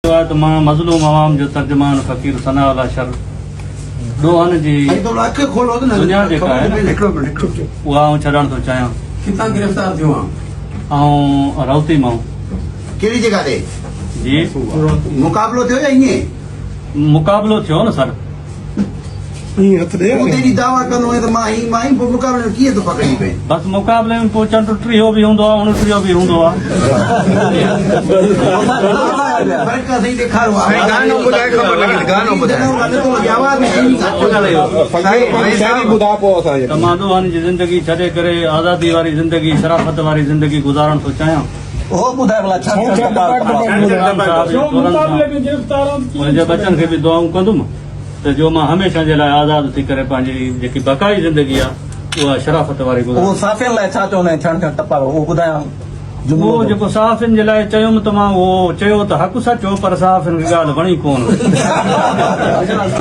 थियो आहे त मां मज़लूम अवाम जो तर्जुमान फ़कीर सनाउल्लाह शर ॾोहनि जी दुनिया जेका आहे उहा आउं छॾणु थो चाहियां। किथां गिरफ़्तार थियो आउं राउती मां। कहिड़ी जॻह ते जी मुक़ाबलो थियो या ईअं मुक़ाबलो थियो न सर। तेरी दावा कंदो त मां ई मुक़ाबले में कीअं थो पकड़ी पए बस मुक़ाबले में पोइ चंड टियो बि हूंदो आहे 29 बि हूंदो आहे। त मां ॾोहनि जी ज़िंदगी छॾे करे आज़ादी वारी ज़िंदगी शराफ़त वारी ज़िंदगी गुज़ारण थो चाहियां। मुंहिंजे बचनि खे बि दुआऊं कंदुमि त जो मां हमेशह जे लाइ आज़ाद थी करे पंहिंजी जेकी बकाई ज़िंदगी आहे उहा शराफ़त वारी उहो जेको साफ़िन जे लाइ चयुमि त मां उहो चयो त हक़ सचो पर साफ़िन खे ॻाल्हि वणी कोन।